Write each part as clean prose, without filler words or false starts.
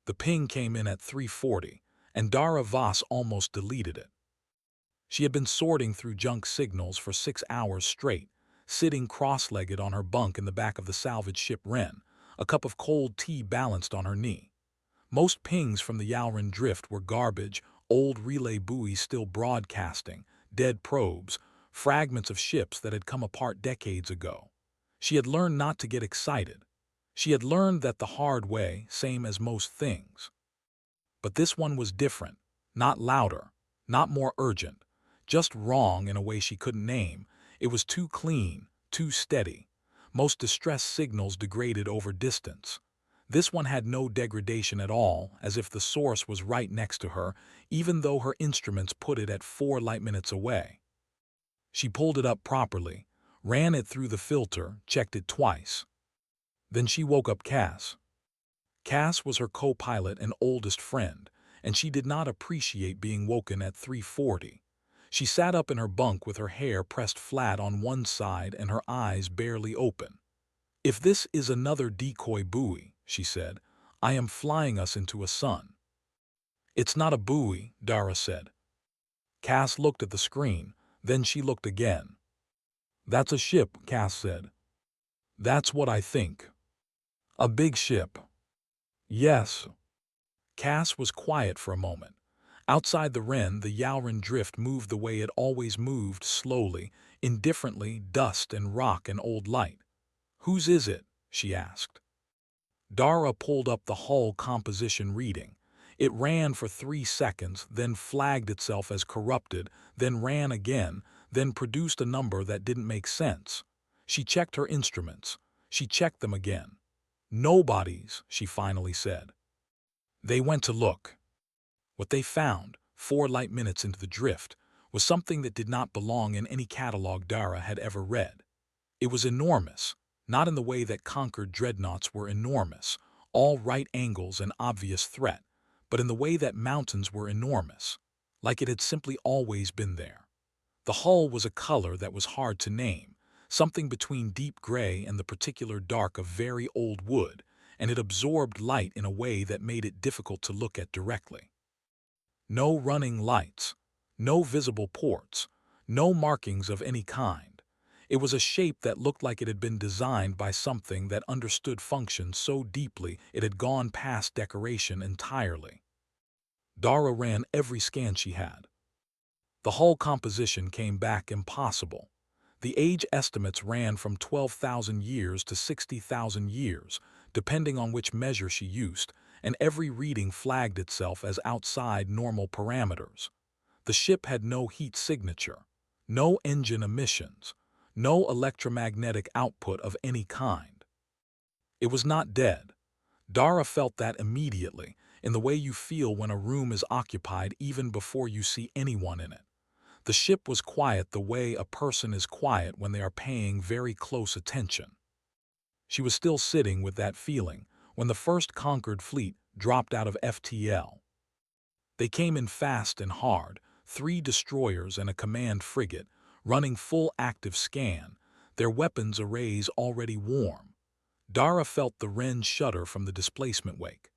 The ping came in at 3:40, and Dara Voss almost deleted it. She had been sorting through junk signals for 6 hours straight, sitting cross-legged on her bunk in the back of the salvage ship Wren, a cup of cold tea balanced on her knee. Most pings from the Yalran drift were garbage, old relay buoys still broadcasting, dead probes, fragments of ships that had come apart decades ago. She had learned not to get excited. She had learned that the hard way, same as most things. But this one was different, not louder, not more urgent, just wrong in a way she couldn't name. It was too clean, too steady. Most distress signals degraded over distance. This one had no degradation at all, as if the source was right next to her, even though her instruments put it at 4 light minutes away. She pulled it up properly, ran it through the filter, checked it twice. Then she woke up Cass. Cass was her co-pilot and oldest friend, and she did not appreciate being woken at 3:40. She sat up in her bunk with her hair pressed flat on one side and her eyes barely open. "If this is another decoy buoy," she said, "I am flying us into a sun." "It's not a buoy," Dara said. Cass looked at the screen, then she looked again. "That's a ship," Cass said. "That's what I think." "A big ship." "Yes." Cass was quiet for a moment. Outside the Wren, the Yalran drift moved the way it always moved, slowly, indifferently, dust and rock and old light. "Whose is it?" she asked. Dara pulled up the hull composition reading. It ran for 3 seconds, then flagged itself as corrupted, then ran again, then produced a number that didn't make sense. She checked her instruments. She checked them again. "Nobody's," she finally said. They went to look. What they found, 4 light minutes into the drift, was something that did not belong in any catalog Dara had ever read. It was enormous, not in the way that conquered dreadnoughts were enormous, all right angles and obvious threat, but in the way that mountains were enormous, like it had simply always been there. The hull was a color that was hard to name, something between deep gray and the particular dark of very old wood, and it absorbed light in a way that made it difficult to look at directly. No running lights, no visible ports, no markings of any kind. It was a shape that looked like it had been designed by something that understood function so deeply it had gone past decoration entirely. Dara ran every scan she had. The hull composition came back impossible. The age estimates ran from 12,000 years to 60,000 years, depending on which measure she used, and every reading flagged itself as outside normal parameters. The ship had no heat signature, no engine emissions, no electromagnetic output of any kind. It was not dead. Dara felt that immediately, in the way you feel when a room is occupied even before you see anyone in it. The ship was quiet the way a person is quiet when they are paying very close attention. She was still sitting with that feeling when the first conquered fleet dropped out of FTL. They came in fast and hard, 3 destroyers and a command frigate, running full active scan, their weapons arrays already warm. Dara felt the Wren shudder from the displacement wake.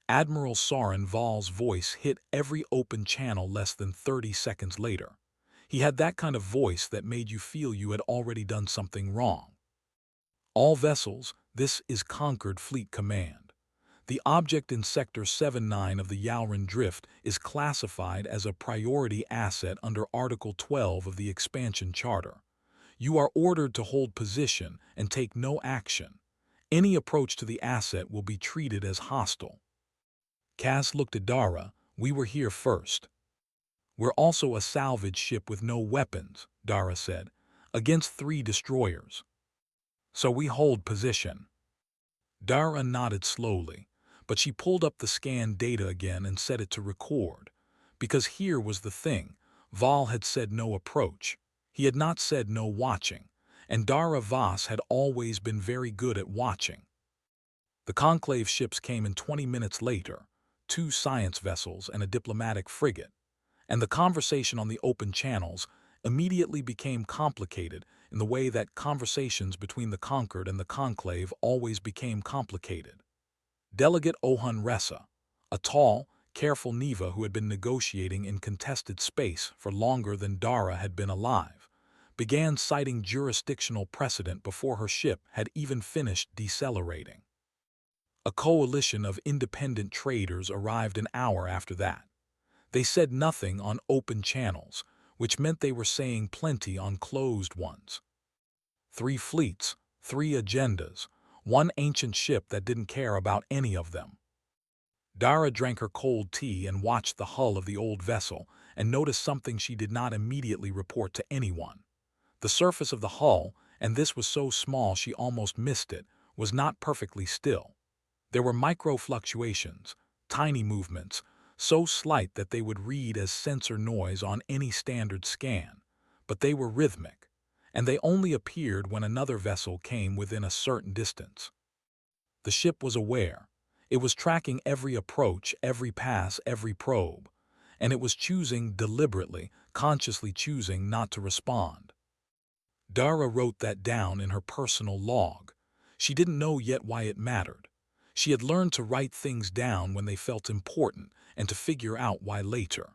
Admiral Soren Val's voice hit every open channel less than 30 seconds later. He had that kind of voice that made you feel you had already done something wrong. "All vessels, this is Conquered Fleet Command. The object in Sector 79 of the Yalran Drift is classified as a priority asset under Article 12 of the Expansion Charter. You are ordered to hold position and take no action. Any approach to the asset will be treated as hostile." Cass looked at Dara. "We were here first." "We're also a salvage ship with no weapons," Dara said, "against 3 destroyers. So we hold position." Dara nodded slowly, but she pulled up the scan data again and set it to record. Because here was the thing, Val had said no approach. He had not said no watching, and Dara Voss had always been very good at watching. The Conclave ships came in 20 minutes later, 2 science vessels and a diplomatic frigate, and the conversation on the open channels immediately became complicated in the way that conversations between the conquered and the conclave always became complicated. Delegate Ohun Ressa, A tall, careful Neva who had been negotiating in contested space for longer than Dara had been alive, began citing jurisdictional precedent before her ship had even finished decelerating. A coalition of independent traders arrived an hour after that. They said nothing on open channels, which meant they were saying plenty on closed ones. 3 fleets, 3 agendas, 1 ancient ship that didn't care about any of them. Dara drank her cold tea and watched the hull of the old vessel and noticed something she did not immediately report to anyone. The surface of the hull, and this was so small she almost missed it, was not perfectly still. There were micro-fluctuations, tiny movements, so slight that they would read as sensor noise on any standard scan, but they were rhythmic, and they only appeared when another vessel came within a certain distance. The ship was aware. It was tracking every approach, every pass, every probe, and it was choosing deliberately, consciously choosing not to respond. Dara wrote that down in her personal log. She didn't know yet why it mattered. She had learned to write things down when they felt important and to figure out why later.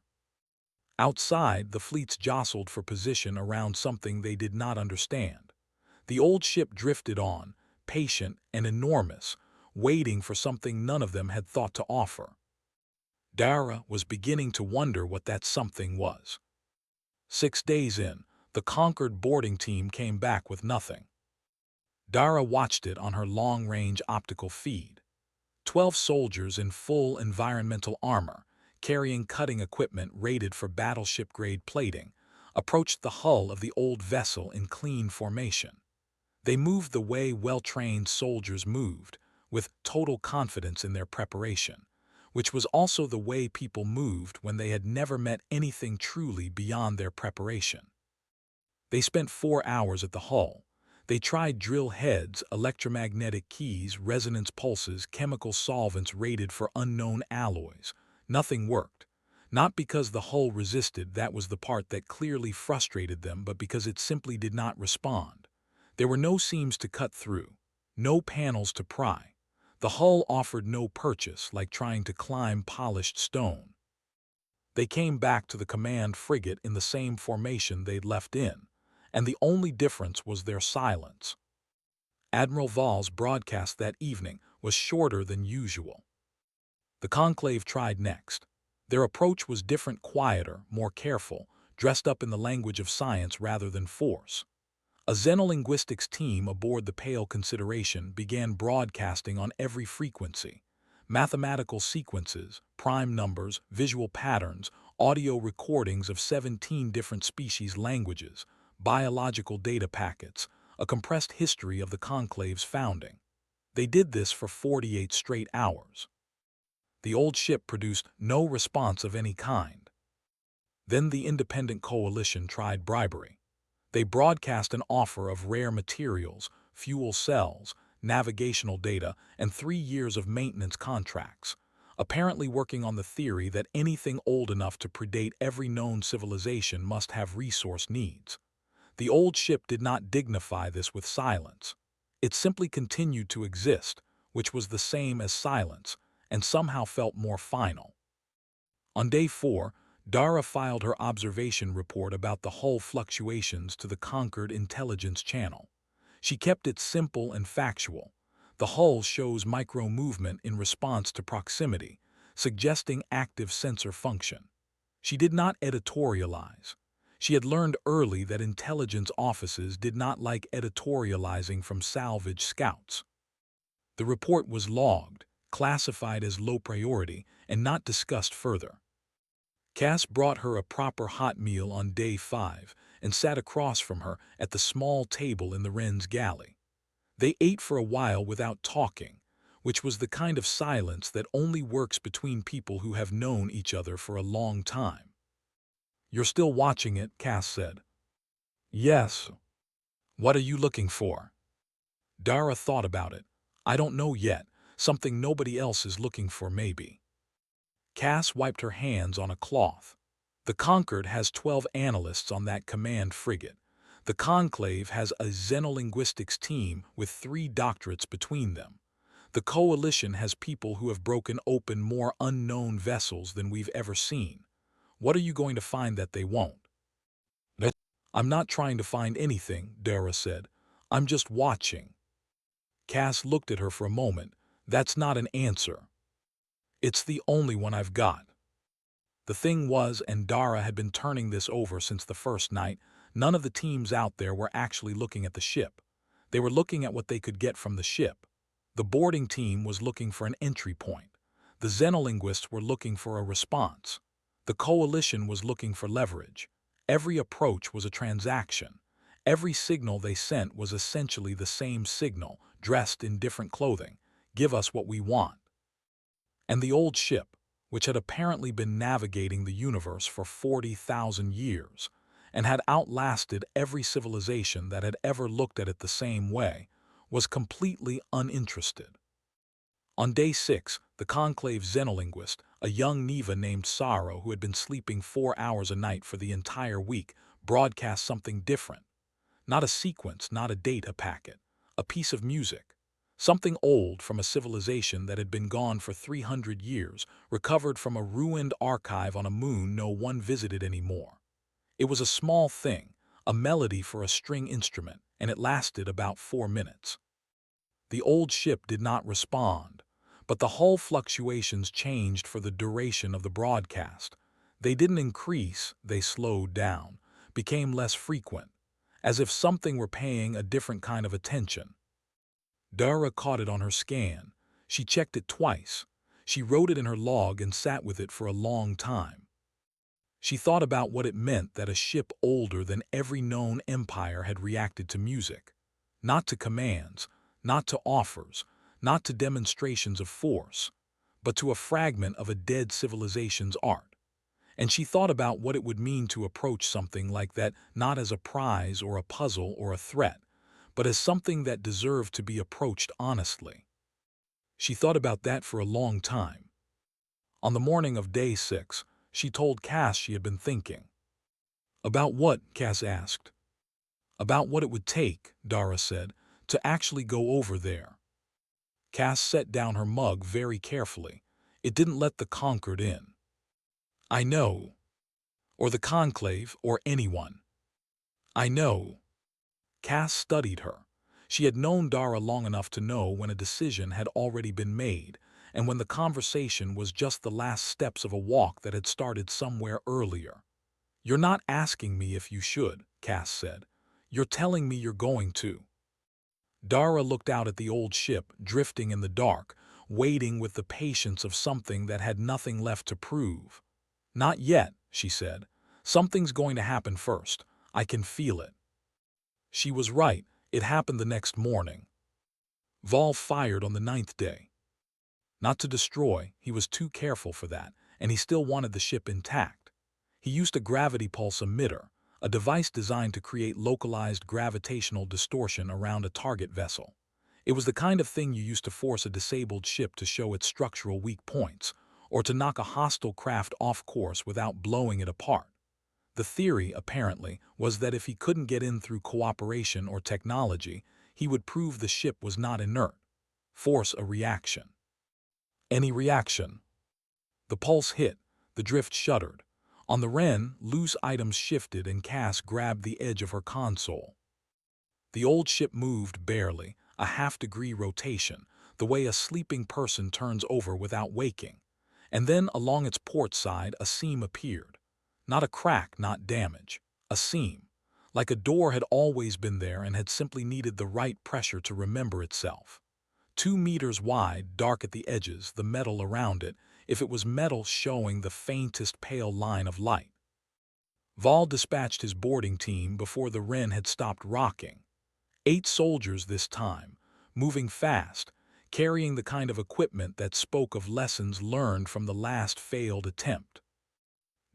Outside, the fleets jostled for position around something they did not understand. The old ship drifted on, patient and enormous, waiting for something none of them had thought to offer. Dara was beginning to wonder what that something was. 6 days in, the conquered boarding team came back with nothing. Dara watched it on her long-range optical feed. 12 soldiers in full environmental armor, carrying cutting equipment rated for battleship-grade plating, approached the hull of the old vessel in clean formation. They moved the way well-trained soldiers moved, with total confidence in their preparation, which was also the way people moved when they had never met anything truly beyond their preparation. They spent 4 hours at the hull. They tried drill heads, electromagnetic keys, resonance pulses, chemical solvents rated for unknown alloys. Nothing worked. Not because the hull resisted, that was the part that clearly frustrated them, but because it simply did not respond. There were no seams to cut through, no panels to pry. The hull offered no purchase, like trying to climb polished stone. They came back to the command frigate in the same formation they'd left in, and the only difference was their silence. Admiral Val's broadcast that evening was shorter than usual. The conclave tried next. Their approach was different, quieter, more careful, dressed up in the language of science rather than force. A xenolinguistics team aboard the Pale Consideration began broadcasting on every frequency. Mathematical sequences, prime numbers, visual patterns, audio recordings of 17 different species languages, biological data packets, a compressed history of the conclave's founding. They did this for 48 straight hours. The old ship produced no response of any kind. Then the independent coalition tried bribery. They broadcast an offer of rare materials, fuel cells, navigational data, and 3 years of maintenance contracts, apparently working on the theory that anything old enough to predate every known civilization must have resource needs. The old ship did not dignify this with silence. It simply continued to exist, which was the same as silence, and somehow felt more final. On day 4, Dara filed her observation report about the hull fluctuations to the Conquered Intelligence Channel. She kept it simple and factual. The hull shows micro-movement in response to proximity, suggesting active sensor function. She did not editorialize. She had learned early that intelligence offices did not like editorializing from salvage scouts. The report was logged, classified as low priority, and not discussed further. Cass brought her a proper hot meal on day 5 and sat across from her at the small table in the Wren's galley. They ate for a while without talking, which was the kind of silence that only works between people who have known each other for a long time. "You're still watching it," Cass said. "Yes." "What are you looking for?" Dara thought about it. "I don't know yet. Something nobody else is looking for, maybe." Cass wiped her hands on a cloth. The Concord has 12 analysts on that command frigate. The Conclave has a xenolinguistics team with 3 doctorates between them. The Coalition has people who have broken open more unknown vessels than we've ever seen. What are you going to find that they won't? I'm not trying to find anything, Dara said. I'm just watching. Cass looked at her for a moment. That's not an answer. It's the only one I've got. The thing was, and Dara had been turning this over since the first night, none of the teams out there were actually looking at the ship. They were looking at what they could get from the ship. The boarding team was looking for an entry point. The xenolinguists were looking for a response. The Coalition was looking for leverage. Every approach was a transaction. Every signal they sent was essentially the same signal, dressed in different clothing. Give us what we want. And the old ship, which had apparently been navigating the universe for 40,000 years, and had outlasted every civilization that had ever looked at it the same way, was completely uninterested. On day 6, the Conclave xenolinguist, a young Neva named Sorrow who had been sleeping 4 hours a night for the entire week, broadcast something different. Not a sequence, not a data packet, a piece of music. Something old from a civilization that had been gone for 300 years, recovered from a ruined archive on a moon no one visited anymore. It was a small thing, a melody for a string instrument, and it lasted about 4 minutes. The old ship did not respond, but the hull fluctuations changed for the duration of the broadcast. They didn't increase, they slowed down, became less frequent, as if something were paying a different kind of attention. Dara caught it on her scan. She checked it twice. She wrote it in her log and sat with it for a long time. She thought about what it meant that a ship older than every known empire had reacted to music. Not to commands, not to offers, not to demonstrations of force, but to a fragment of a dead civilization's art. And she thought about what it would mean to approach something like that not as a prize or a puzzle or a threat, but as something that deserved to be approached honestly. She thought about that for a long time. On the morning of day 6, she told Cass she had been thinking. About what? Cass asked. About what it would take, Dara said, to actually go over there. Cass set down her mug very carefully. It didn't let the conquered in. I know. Or the conclave, or anyone. I know. Cass studied her. She had known Dara long enough to know when a decision had already been made, and when the conversation was just the last steps of a walk that had started somewhere earlier. You're not asking me if you should, Cass said. You're telling me you're going to. Dara looked out at the old ship, drifting in the dark, waiting with the patience of something that had nothing left to prove. Not yet, she said. Something's going to happen first. I can feel it. She was right. It happened the next morning. Vol fired on the 9th day. Not to destroy, he was too careful for that, and he still wanted the ship intact. He used a gravity pulse emitter, a device designed to create localized gravitational distortion around a target vessel. It was the kind of thing you used to force a disabled ship to show its structural weak points, or to knock a hostile craft off course without blowing it apart. The theory, apparently, was that if he couldn't get in through cooperation or technology, he would prove the ship was not inert. Force a reaction. Any reaction. The pulse hit. The drift shuddered. On the Wren, loose items shifted and Cass grabbed the edge of her console. The old ship moved barely, a half-degree rotation, the way a sleeping person turns over without waking. And then along its port side a seam appeared. Not a crack, not damage. A seam. Like a door had always been there and had simply needed the right pressure to remember itself. 2 meters wide, dark at the edges, the metal around it, if it was metal showing the faintest pale line of light. Vol dispatched his boarding team before the Wren had stopped rocking. 8 soldiers this time, moving fast, carrying the kind of equipment that spoke of lessons learned from the last failed attempt.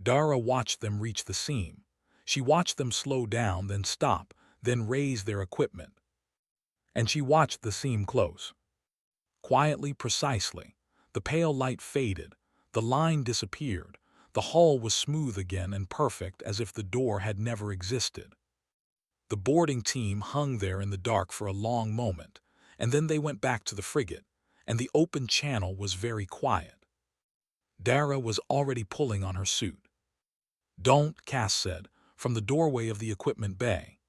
Dara watched them reach the seam. She watched them slow down, then stop, then raise their equipment. And she watched the seam close. Quietly, precisely. The pale light faded. The line disappeared. The hull was smooth again and perfect as if the door had never existed. The boarding team hung there in the dark for a long moment, and then they went back to the frigate, and the open channel was very quiet. Dara was already pulling on her suit. "Don't," Cass said, from the doorway of the equipment bay.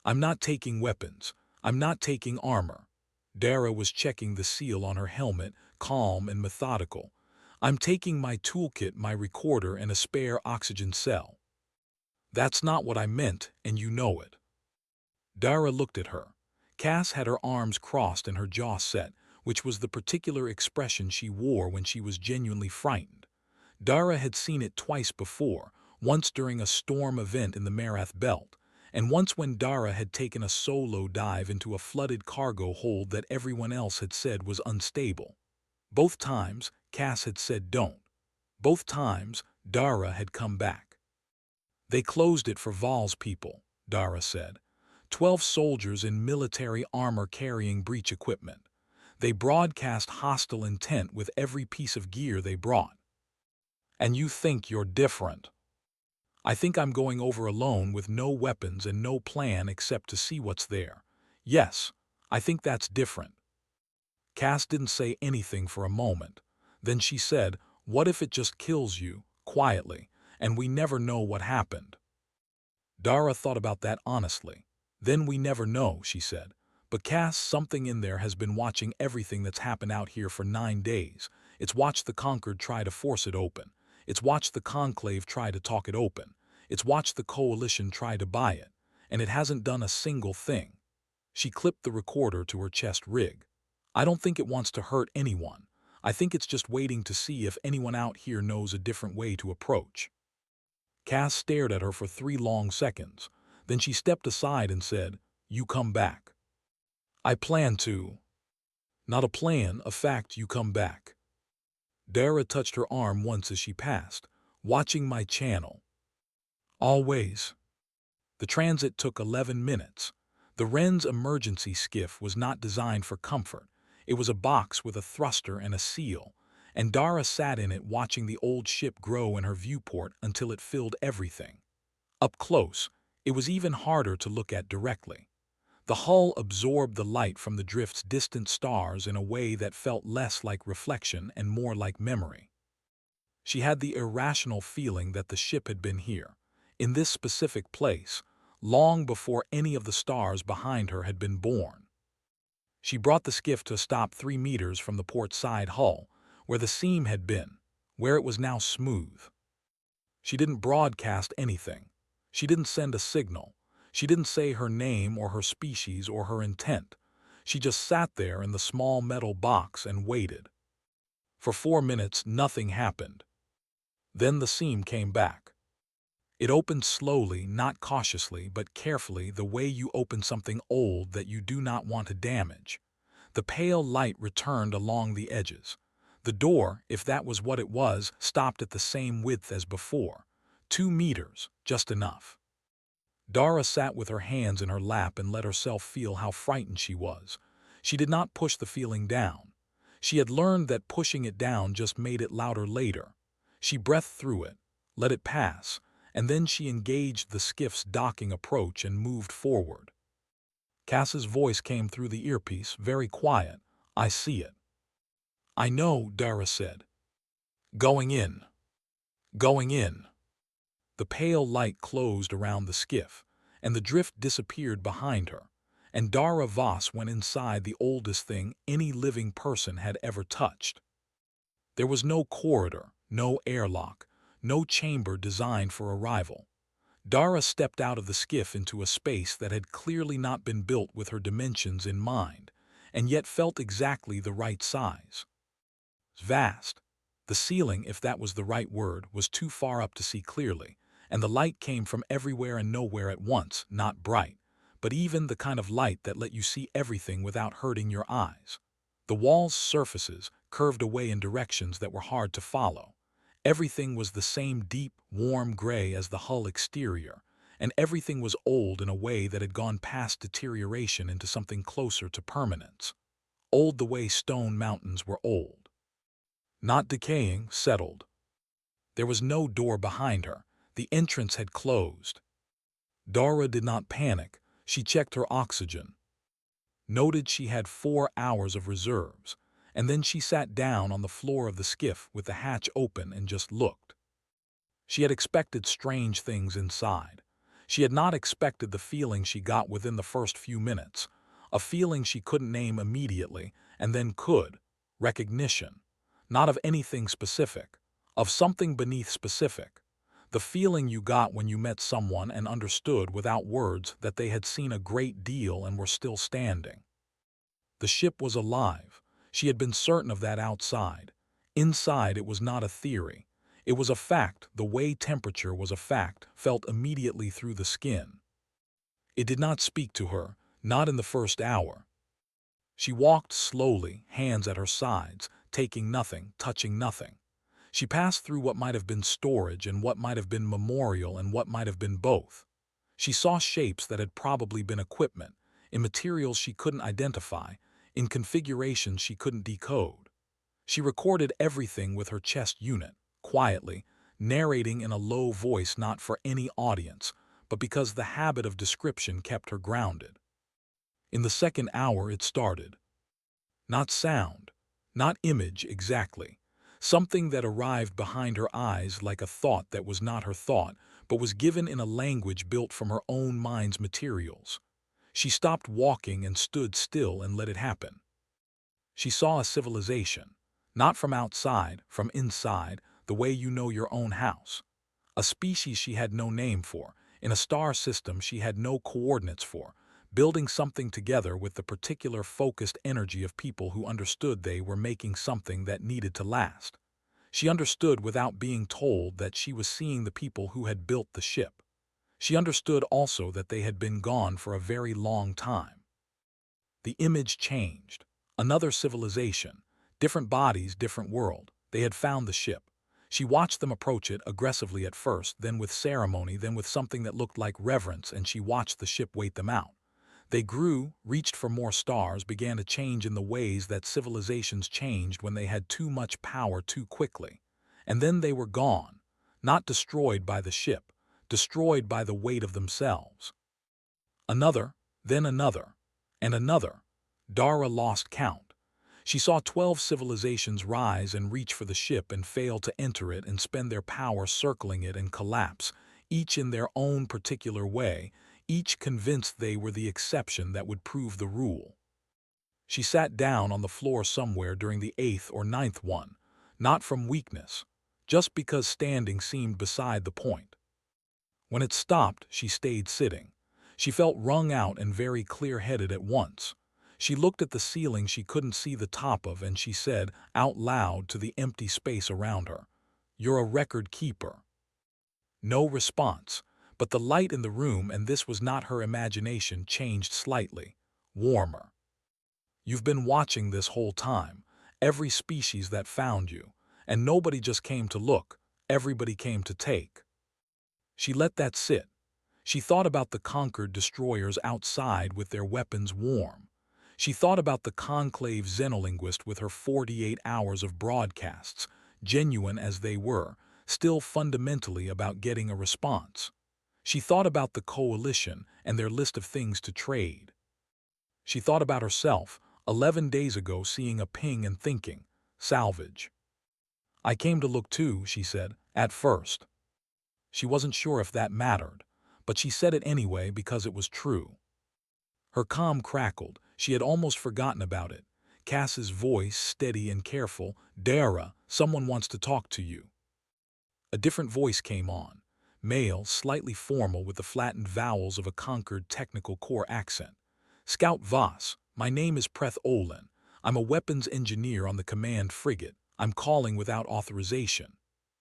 "I'm not taking weapons. I'm not taking armor." Dara was checking the seal on her helmet, calm and methodical. "I'm taking my toolkit, my recorder, and a spare oxygen cell." "That's not what I meant, and you know it." Dara looked at her. Cass had her arms crossed and her jaw set, which was the particular expression she wore when she was genuinely frightened. Dara had seen it twice before, once during a storm event in the Marath Belt, and once when Dara had taken a solo dive into a flooded cargo hold that everyone else had said was unstable. Both times, Cass had said don't. Both times, Dara had come back. "They closed it for Val's people," Dara said. 12 soldiers in military armor carrying breach equipment. They broadcast hostile intent with every piece of gear they brought. "And you think you're different?" "I think I'm going over alone with no weapons and no plan except to see what's there. Yes, I think that's different." Cass didn't say anything for a moment. Then she said, "What if it just kills you, quietly, and we never know what happened?" Dara thought about that honestly. "Then we never know," she said. "But Cass, something in there has been watching everything that's happened out here for 9 days. It's watched the Conquered try to force it open. It's watched the Conclave try to talk it open. It's watched the Coalition try to buy it. And it hasn't done a single thing." She clipped the recorder to her chest rig. "I don't think it wants to hurt anyone. I think it's just waiting to see if anyone out here knows a different way to approach." Cass stared at her for 3 long seconds. Then she stepped aside and said, "You come back." "I plan to." "Not a plan, a fact, you come back." Dara touched her arm once as she passed. "Watching my channel." "Always." The transit took 11 minutes. The Wren's emergency skiff was not designed for comfort. It was a box with a thruster and a seal, and Dara sat in it watching the old ship grow in her viewport until it filled everything. Up close, it was even harder to look at directly. The hull absorbed the light from the drift's distant stars in a way that felt less like reflection and more like memory. She had the irrational feeling that the ship had been here, in this specific place, long before any of the stars behind her had been born. She brought the skiff to a stop 3 meters from the port side hull, where the seam had been, where it was now smooth. She didn't broadcast anything. She didn't send a signal. She didn't say her name or her species or her intent. She just sat there in the small metal box and waited. For 4 minutes, nothing happened. Then the seam came back. It opened slowly, not cautiously, but carefully, the way you open something old that you do not want to damage. The pale light returned along the edges. The door, if that was what it was, stopped at the same width as before. 2 meters, just enough. Dara sat with her hands in her lap and let herself feel how frightened she was. She did not push the feeling down. She had learned that pushing it down just made it louder later. She breathed through it, let it pass, and then she engaged the skiff's docking approach and moved forward. Cass's voice came through the earpiece, very quiet. "I see it." "I know," Dara said. "Going in. Going in." The pale light closed around the skiff, and the drift disappeared behind her, and Dara Voss went inside the oldest thing any living person had ever touched. There was no corridor, no airlock, no chamber designed for arrival. Dara stepped out of the skiff into a space that had clearly not been built with her dimensions in mind, and yet felt exactly the right size. Vast. The ceiling, if that was the right word, was too far up to see clearly, and the light came from everywhere and nowhere at once, not bright, but even the kind of light that let you see everything without hurting your eyes. The walls' surfaces curved away in directions that were hard to follow. Everything was the same deep, warm gray as the hull exterior, and everything was old in a way that had gone past deterioration into something closer to permanence. Old the way stone mountains were old. Not decaying, settled. There was no door behind her. The entrance had closed. Dara did not panic. She checked her oxygen. Noted she had 4 hours of reserves, and then she sat down on the floor of the skiff with the hatch open and just looked. She had expected strange things inside. She had not expected the feeling she got within the first few minutes, a feeling she couldn't name immediately, and then could. Recognition. Not of anything specific, of something beneath specific. The feeling you got when you met someone and understood without words that they had seen a great deal and were still standing. The ship was alive. She had been certain of that outside. Inside, it was not a theory. It was a fact. The way temperature was a fact, felt immediately through the skin. It did not speak to her, not in the first hour. She walked slowly, hands at her sides, taking nothing, touching nothing. She passed through what might have been storage and what might have been memorial and what might have been both. She saw shapes that had probably been equipment, in materials she couldn't identify, in configurations she couldn't decode. She recorded everything with her chest unit, quietly, narrating in a low voice not for any audience, but because the habit of description kept her grounded. In the second hour it started. Not sound, not image exactly. Something that arrived behind her eyes like a thought that was not her thought, but was given in a language built from her own mind's materials. She stopped walking and stood still and let it happen. She saw a civilization, not from outside, from inside, the way you know your own house. A species she had no name for, in a star system she had no coordinates for, building something together with the particular focused energy of people who understood they were making something that needed to last. She understood without being told that she was seeing the people who had built the ship. She understood also that they had been gone for a very long time. The image changed. Another civilization. Different bodies, different world. They had found the ship. She watched them approach it aggressively at first, then with ceremony, then with something that looked like reverence, and she watched the ship wait them out. They grew, reached for more stars, began to change in the ways that civilizations changed when they had too much power too quickly. And then they were gone, not destroyed by the ship, destroyed by the weight of themselves. Another, then another, and another. Dara lost count. She saw 12 civilizations rise and reach for the ship and fail to enter it and spend their power circling it and collapse, each in their own particular way, each convinced they were the exception that would prove the rule. She sat down on the floor somewhere during the 8th or 9th one, not from weakness, just because standing seemed beside the point. When it stopped, she stayed sitting. She felt wrung out and very clear-headed at once. She looked at the ceiling she couldn't see the top of, and she said, out loud to the empty space around her, "You're a record keeper." No response, but the light in the room, and this was not her imagination, changed slightly, warmer. "You've been watching this whole time, every species that found you, and nobody just came to look, everybody came to take." She let that sit. She thought about the conquered destroyers outside with their weapons warm. She thought about the conclave xenolinguist with her 48 hours of broadcasts, genuine as they were, still fundamentally about getting a response. She thought about the coalition and their list of things to trade. She thought about herself, 11 days ago, seeing a ping and thinking, salvage. "I came to look too," she said, at first. She wasn't sure if that mattered, but she said it anyway because it was true. Her calm crackled. She had almost forgotten about it. Cass's voice, steady and careful, "Dara, someone wants to talk to you." A different voice came on, male, slightly formal with the flattened vowels of a conquered technical core accent. "Scout Voss, my name is Preth Olin. I'm a weapons engineer on the command frigate. I'm calling without authorization."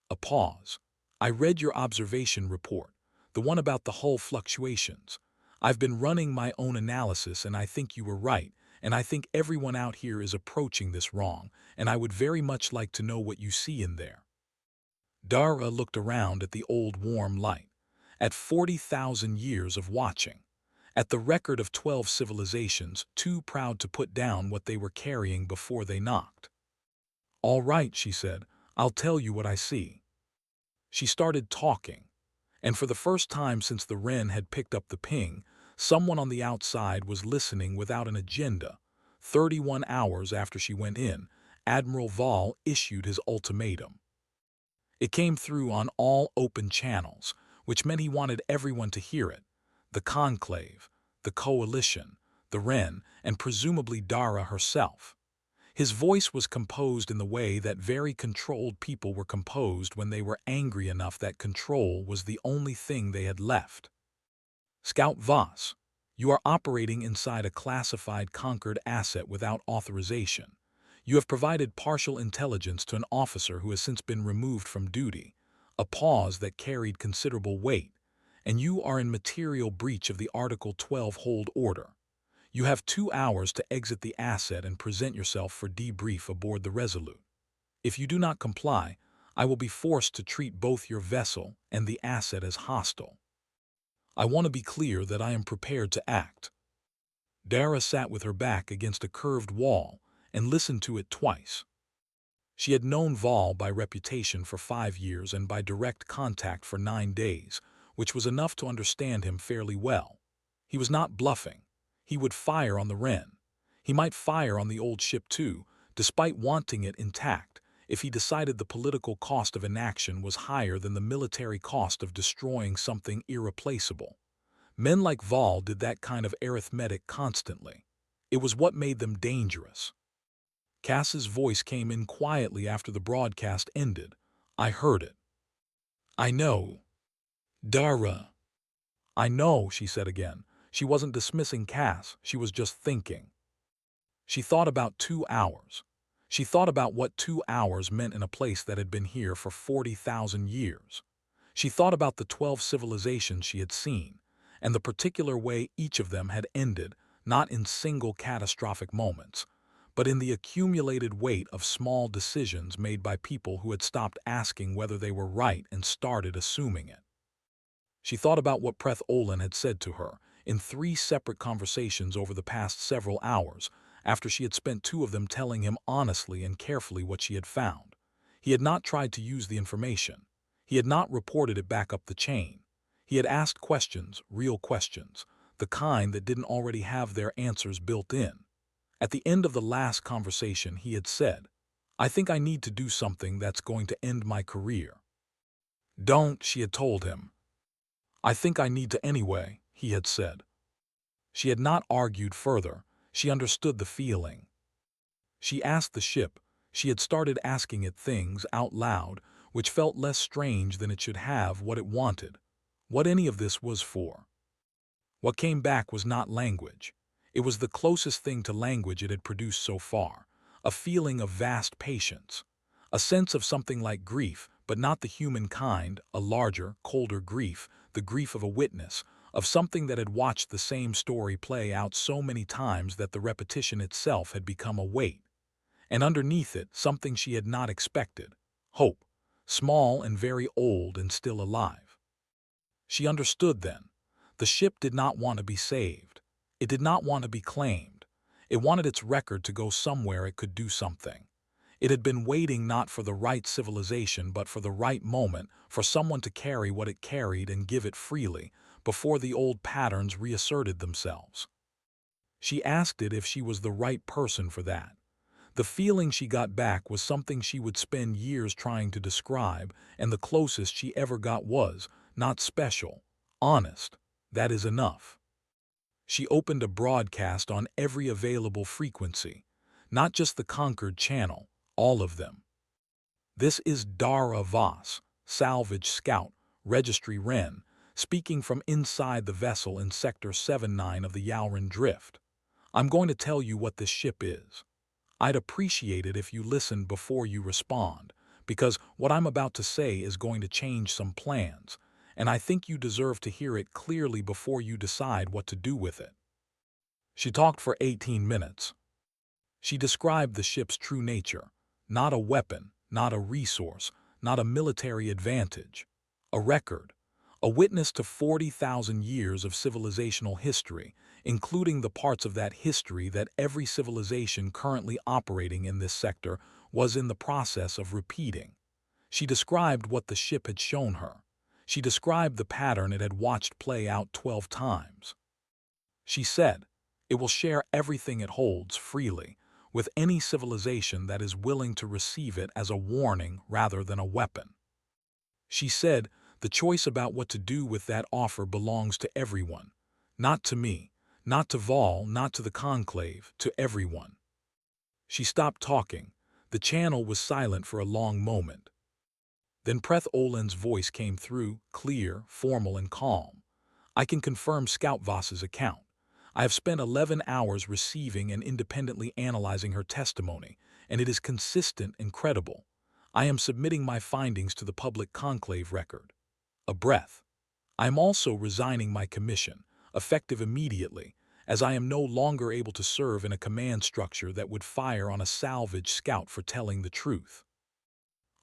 A pause. "I read your observation report, the one about the hull fluctuations. I've been running my own analysis, and I think you were right, and I think everyone out here is approaching this wrong, and I would very much like to know what you see in there." Dara looked around at the old warm light, at 40,000 years of watching, at the record of 12 civilizations too proud to put down what they were carrying before they knocked. "All right," she said, "I'll tell you what I see." She started talking, and for the first time since the Wren had picked up the ping, someone on the outside was listening without an agenda. 31 hours after she went in, Admiral Vol issued his ultimatum. It came through on all open channels, which meant he wanted everyone to hear it. The Conclave, the Coalition, the Wren, and presumably Dara herself. His voice was composed in the way that very controlled people were composed when they were angry enough that control was the only thing they had left. Scout Voss, you are operating inside a classified conquered asset without authorization. You have provided partial intelligence to an officer who has since been removed from duty, a pause that carried considerable weight, and you are in material breach of the Article 12 hold order. You have 2 hours to exit the asset and present yourself for debrief aboard the Resolute. If you do not comply, I will be forced to treat both your vessel and the asset as hostile. I want to be clear that I am prepared to act. Dara sat with her back against a curved wall and listened to it twice. She had known Vol by reputation for 5 years and by direct contact for 9 days, which was enough to understand him fairly well. He was not bluffing. He would fire on the Wren. He might fire on the old ship too, despite wanting it intact, if he decided the political cost of inaction was higher than the military cost of destroying something irreplaceable. Men like Vol did that kind of arithmetic constantly. It was what made them dangerous. Cass's voice came in quietly after the broadcast ended. I heard it. I know. Dara. I know, she said again. She wasn't dismissing Cass, she was just thinking. She thought about 2 hours. She thought about what 2 hours meant in a place that had been here for 40,000 years. She thought about the 12 civilizations she had seen, and the particular way each of them had ended, not in single catastrophic moments, but in the accumulated weight of small decisions made by people who had stopped asking whether they were right and started assuming it. She thought about what Preth Olin had said to her in 3 separate conversations over the past several hours, after she had spent 2 of them telling him honestly and carefully what she had found. He had not tried to use the information. He had not reported it back up the chain. He had asked questions, real questions, the kind that didn't already have their answers built in. At the end of the last conversation, he had said, I think I need to do something that's going to end my career. Don't, she had told him. I think I need to anyway, he had said. She had not argued further. She understood the feeling. She asked the ship. She had started asking it things out loud, which felt less strange than it should have what it wanted, what any of this was for. What came back was not language. It was the closest thing to language it had produced so far, a feeling of vast patience, a sense of something like grief, but not the human kind, a larger, colder grief, the grief of a witness, of something that had watched the same story play out so many times that the repetition itself had become a weight. And underneath it, something she had not expected, hope, small and very old and still alive. She understood then. The ship did not want to be saved. It did not want to be claimed. It wanted its record to go somewhere it could do something. It had been waiting not for the right civilization but for the right moment, for someone to carry what it carried and give it freely, before the old patterns reasserted themselves. She asked it if she was the right person for that. The feeling she got back was something she would spend years trying to describe, and the closest she ever got was, not special, honest. That is enough. She opened a broadcast on every available frequency, not just the Concord channel, all of them. This is Dara Voss, Salvage Scout, Registry Wren, speaking from inside the vessel in Sector 79 of the Yalran Drift. I'm going to tell you what this ship is. I'd appreciate it if you listened before you respond, because what I'm about to say is going to change some plans, and I think you deserve to hear it clearly before you decide what to do with it. She talked for 18 minutes. She described the ship's true nature, not a weapon, not a resource, not a military advantage, a record, a witness to 40,000 years of civilizational history, including the parts of that history that every civilization currently operating in this sector was in the process of repeating. She described what the ship had shown her. She described the pattern it had watched play out 12 times. She said, it will share everything it holds freely, with any civilization that is willing to receive it as a warning rather than a weapon. She said, the choice about what to do with that offer belongs to everyone. Not to me, not to Vol, not to the Conclave, to everyone. She stopped talking. The channel was silent for a long moment. Then Preth Olen's voice came through, clear, formal, and calm. I can confirm Scout Voss's account. I have spent 11 hours receiving and independently analyzing her testimony, and it is consistent and credible. I am submitting my findings to the public conclave record. A breath. I am also resigning my commission, effective immediately, as I am no longer able to serve in a command structure that would fire on a salvage scout for telling the truth.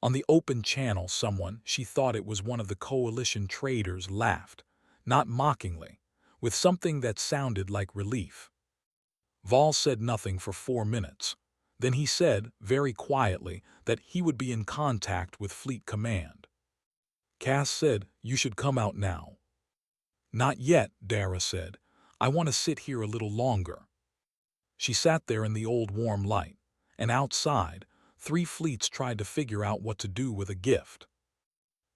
On the open channel, someone, she thought it was one of the coalition traders, laughed, not mockingly, with something that sounded like relief. Vol said nothing for 4 minutes. Then he said, very quietly, that he would be in contact with Fleet Command. Cass said, you should come out now. Not yet, Dara said. I want to sit here a little longer. She sat there in the old warm light, and outside, 3 fleets tried to figure out what to do with a gift.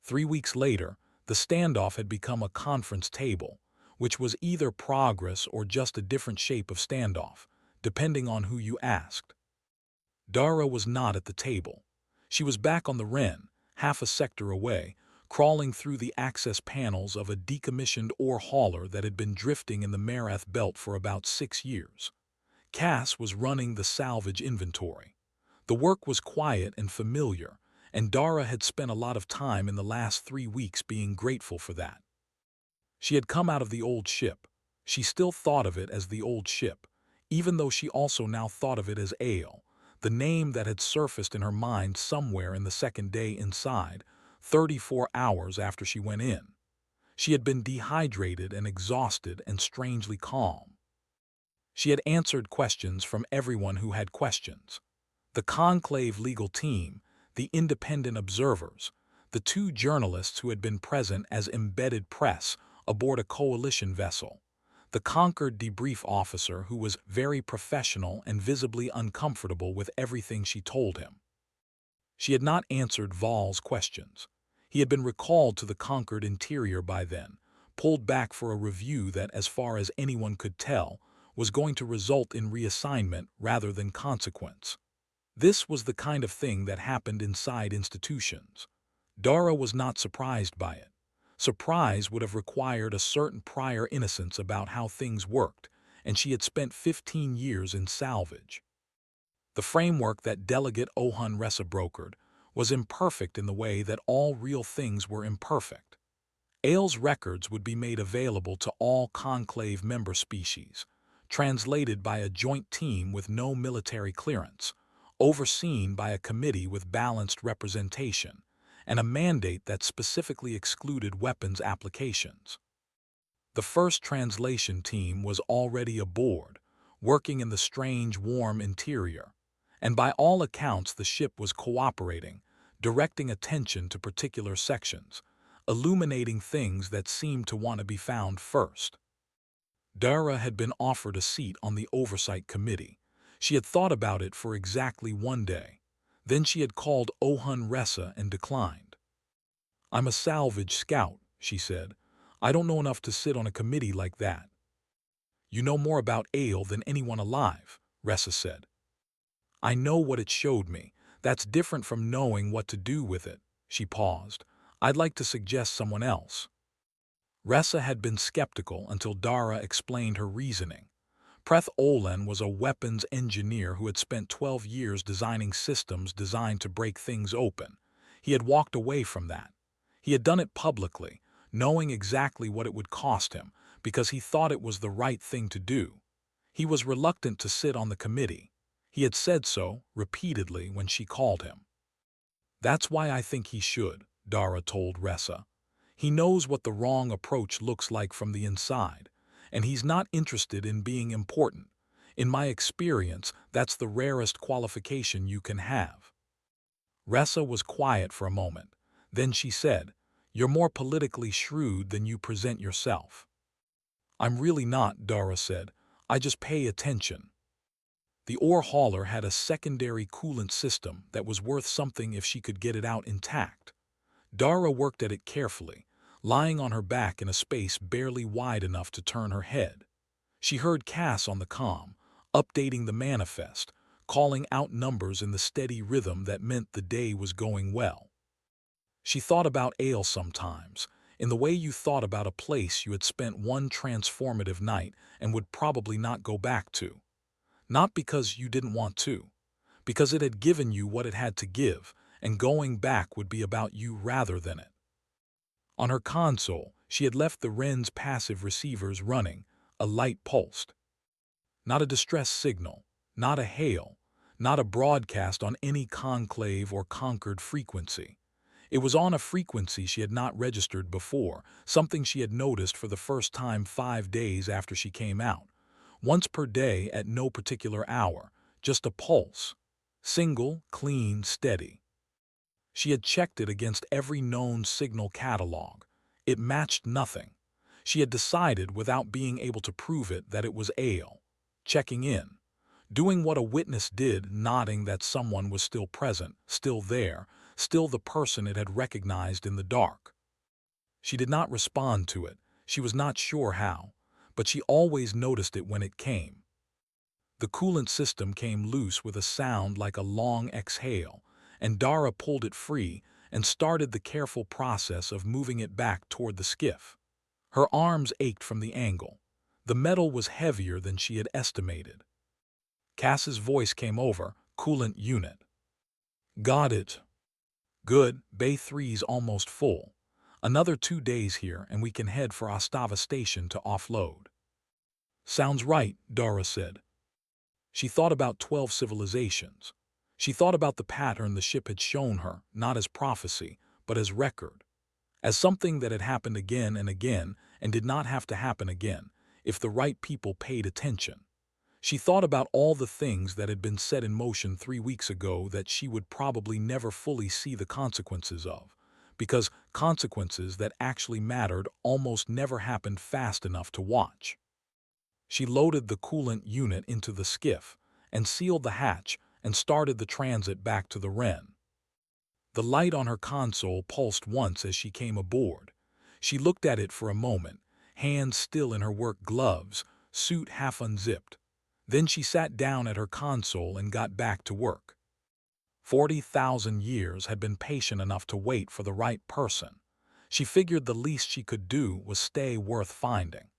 3 weeks later, the standoff had become a conference table, which was either progress or just a different shape of standoff, depending on who you asked. Dara was not at the table. She was back on the Ren, half a sector away, crawling through the access panels of a decommissioned ore hauler that had been drifting in the Marath belt for about 6 years. Cass was running the salvage inventory. The work was quiet and familiar, and Dara had spent a lot of time in the last 3 weeks being grateful for that. She had come out of the old ship. She still thought of it as the old ship, even though she also now thought of it as Ale, the name that had surfaced in her mind somewhere in the second day inside, 34 hours after she went in. She had been dehydrated and exhausted and strangely calm. She had answered questions from everyone who had questions. The conclave legal team, the independent observers, the 2 journalists who had been present as embedded press aboard a coalition vessel, the conquered debrief officer who was very professional and visibly uncomfortable with everything she told him. She had not answered Vol's questions. He had been recalled to the conquered interior by then, pulled back for a review that, as far as anyone could tell, was going to result in reassignment rather than consequence. This was the kind of thing that happened inside institutions. Dara was not surprised by it. Surprise would have required a certain prior innocence about how things worked, and she had spent 15 years in salvage. The framework that Delegate Ohun Ressa brokered was imperfect in the way that all real things were imperfect. Ale's records would be made available to all conclave member species, translated by a joint team with no military clearance, overseen by a committee with balanced representation, and a mandate that specifically excluded weapons applications. The first translation team was already aboard, working in the strange, warm interior, and by all accounts the ship was cooperating, directing attention to particular sections, illuminating things that seemed to want to be found first. Dara had been offered a seat on the oversight committee. She had thought about it for exactly 1 day. Then she had called Ohun Ressa and declined. I'm a salvage scout, she said. I don't know enough to sit on a committee like that. You know more about Ale than anyone alive, Ressa said. I know what it showed me. That's different from knowing what to do with it. She paused. I'd like to suggest someone else. Ressa had been skeptical until Dara explained her reasoning. Preth Olen was a weapons engineer who had spent 12 years designing systems designed to break things open. He had walked away from that. He had done it publicly, knowing exactly what it would cost him, because he thought it was the right thing to do. He was reluctant to sit on the committee. He had said so, repeatedly, when she called him. That's why I think he should, Dara told Ressa. He knows what the wrong approach looks like from the inside, and he's not interested in being important. In my experience, that's the rarest qualification you can have. Ressa was quiet for a moment. Then she said, You're more politically shrewd than you present yourself. I'm really not, Dara said. I just pay attention. The ore hauler had a secondary coolant system that was worth something if she could get it out intact. Dara worked at it carefully, lying on her back in a space barely wide enough to turn her head. She heard Cass on the comm, updating the manifest, calling out numbers in the steady rhythm that meant the day was going well. She thought about Ale sometimes, in the way you thought about a place you had spent one transformative night and would probably not go back to. Not because you didn't want to, because it had given you what it had to give, and going back would be about you rather than it. On her console, she had left the Wren's passive receivers running, a light pulsed. Not a distress signal, not a hail, not a broadcast on any conclave or conquered frequency. It was on a frequency she had not registered before, something she had noticed for the first time 5 days after she came out. Once per day at no particular hour, just a pulse. Single, clean, steady. She had checked it against every known signal catalog. It matched nothing. She had decided without being able to prove it that it was Ale. Checking in. Doing what a witness did, nodding that someone was still present, still there, still the person it had recognized in the dark. She did not respond to it. She was not sure how, but she always noticed it when it came. The coolant system came loose with a sound like a long exhale, and Dara pulled it free and started the careful process of moving it back toward the skiff. Her arms ached from the angle. The metal was heavier than she had estimated. Cass's voice came over, coolant unit. Got it. Good, Bay 3's almost full. Another 2 days here and we can head for Ostava Station to offload. Sounds right, Dara said. She thought about 12 civilizations. She thought about the pattern the ship had shown her, not as prophecy, but as record. As something that had happened again and again and did not have to happen again, if the right people paid attention. She thought about all the things that had been set in motion 3 weeks ago that she would probably never fully see the consequences of, because consequences that actually mattered almost never happened fast enough to watch. She loaded the coolant unit into the skiff and sealed the hatch and started the transit back to the Wren. The light on her console pulsed once as she came aboard. She looked at it for a moment, hands still in her work gloves, suit half unzipped. Then she sat down at her console and got back to work. 40,000 years had been patient enough to wait for the right person. She figured the least she could do was stay worth finding.